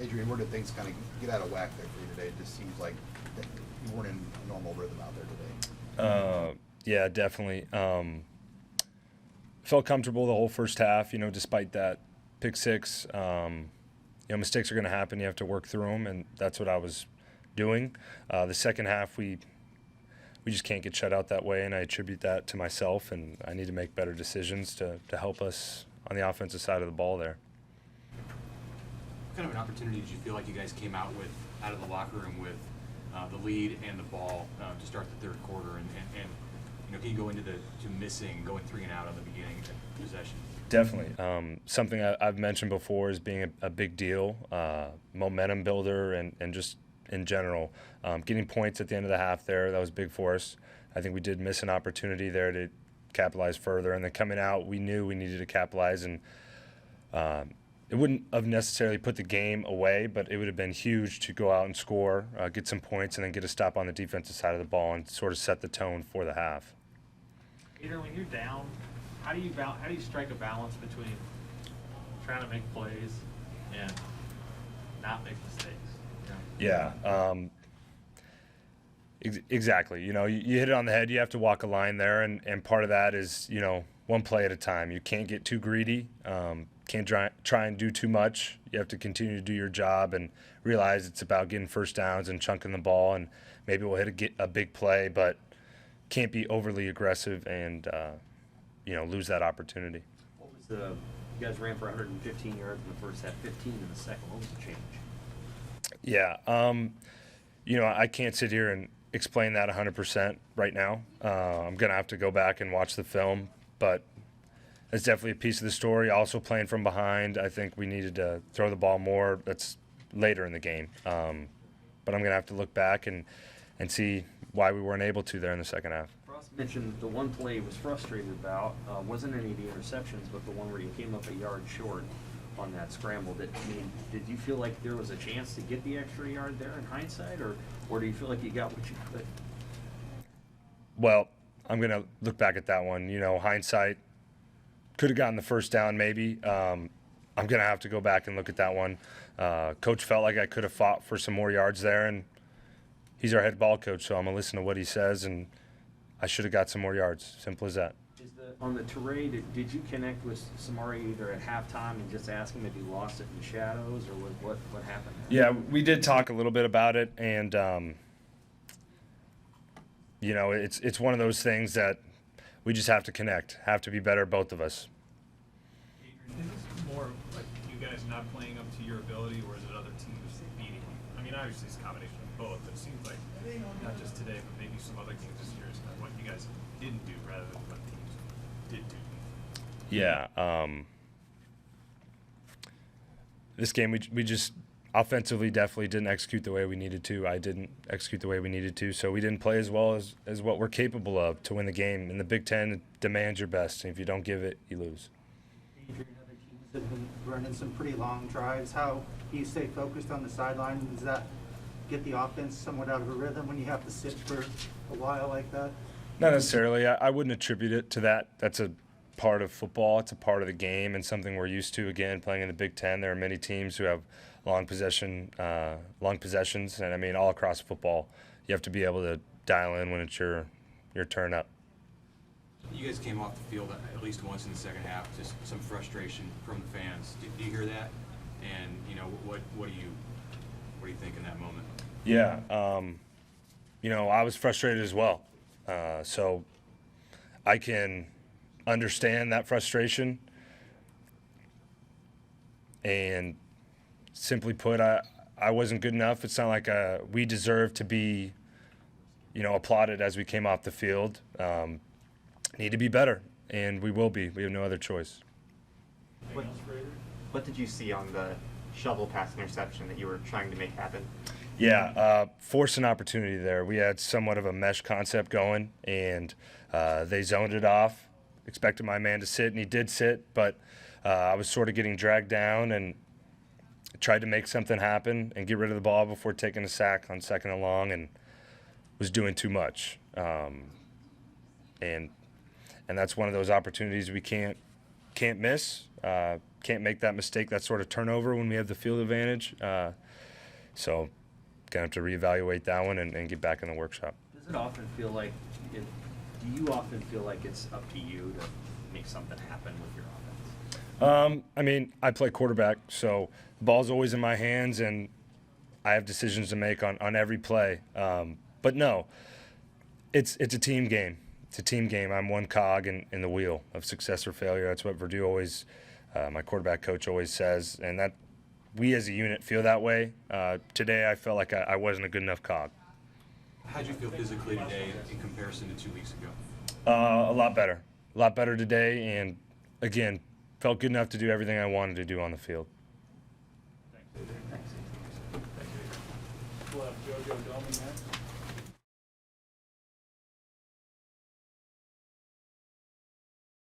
Adrian, where did things kind of get out of whack there for you today? It just seems like that you weren't in a normal rhythm out there today. Yeah, definitely. Felt comfortable the whole first half, despite that pick six. Mistakes are going to happen. You have to work through them, and that's what I was doing. The second half, we just can't get shut out that way, and I attribute that to myself, and I need to make better decisions to help us on the offensive side of the ball there. What kind of an opportunity did you feel like you guys came out of the locker room with the lead and the ball to start the third quarter, and can you go into going 3 and out on the beginning of possession? Definitely. Something I've mentioned before is being a big deal, momentum builder, and just in general. Getting points at the end of the half there, that was big for us. I think we did miss an opportunity there to capitalize further. And then coming out, we knew we needed to capitalize. And it wouldn't have necessarily put the game away, but it would have been huge to go out and score, get some points, and then get a stop on the defensive side of the ball and sort of set the tone for the half. Peter, when you're down, how do you strike a balance between trying to make plays and not make mistakes? Yeah, exactly. You hit it on the head. You have to walk a line there, and part of that is, one play at a time. You can't get too greedy. Can't try and do too much. You have to continue to do your job and realize it's about getting first downs and chunking the ball, and maybe we'll hit a big play, but can't be overly aggressive and lose that opportunity. What was you guys ran for 115 yards in the first half, 15 in the second. What was the change? Yeah, I can't sit here and explain that 100% right now. I'm going to have to go back and watch the film, but it's definitely a piece of the story. Also playing from behind, I think we needed to throw the ball more. That's later in the game. But I'm going to have to look back and see why we weren't able to there in the second half. Ross mentioned the one play he was frustrated about wasn't any of the interceptions, but the one where you came up a yard short on that scramble. Did you feel like there was a chance to get the extra yard there in hindsight, or do you feel like you got what you could? Well, I'm going to look back at that one. Hindsight, could have gotten the first down maybe. I'm going to have to go back and look at that one. Coach felt like I could have fought for some more yards there, and he's our head ball coach, so I'm going to listen to what he says, and I should have got some more yards. Simple as that. On the Teray, did you connect with Samari either at halftime and just ask him if he lost it in the shadows, or what happened there? Yeah, we did talk a little bit about it, and it's one of those things that we just have to connect, have to be better, both of us. Is this more like you guys not playing up to your ability, or is it other teams beating you? I mean, obviously it's a combination of both, but it seems like not just today, but maybe some other games this year is kind of what you guys didn't do rather than what teams did do. Yeah. This game, we just offensively definitely didn't execute the way we needed to. I didn't execute the way we needed to, so we didn't play as well as what we're capable of to win the game. In the Big Ten, it demands your best, and if you don't give it, you lose. Adrian, other teams have been running some pretty long drives. How do you stay focused on the sideline? Does that get the offense somewhat out of a rhythm when you have to sit for a while like that? Not necessarily. I wouldn't attribute it to that. That's a part of football. It's a part of the game and something we're used to. Again, playing in the Big Ten, there are many teams who have long possessions, and I mean all across football, you have to be able to dial in when it's your turn up. You guys came off the field at least once in the second half, just some frustration from the fans. Do you hear that? And what do you think in that moment? Yeah, I was frustrated as well. So I can understand that frustration, and simply put, I wasn't good enough. It's not like we deserve to be, applauded as we came off the field. Need to be better, and we will be. We have no other choice. What did you see on the shovel pass interception that you were trying to make happen? Yeah, forced an opportunity there. We had somewhat of a mesh concept going, and they zoned it off. Expected my man to sit, and he did sit, but I was sort of getting dragged down and tried to make something happen and get rid of the ball before taking a sack on second and long, and was doing too much. And that's one of those opportunities we can't miss, can't can't make that mistake, that sort of turnover when we have the field advantage. So gonna have to reevaluate that one and get back in the workshop. Does it often feel like it? Do you often feel like it's up to you to make something happen with your offense? I mean, I play quarterback, so the ball's always in my hands, and I have decisions to make on every play. But no, it's a team game. It's a team game. I'm one cog in the wheel of success or failure. That's what Verdue always, my quarterback coach always says, and that we as a unit feel that way. Today, I felt like I wasn't a good enough cog. How'd you feel physically today in comparison to 2 weeks ago? A lot better today, and again, felt good enough to do everything I wanted to do on the field. We'll have JoJo Doman next.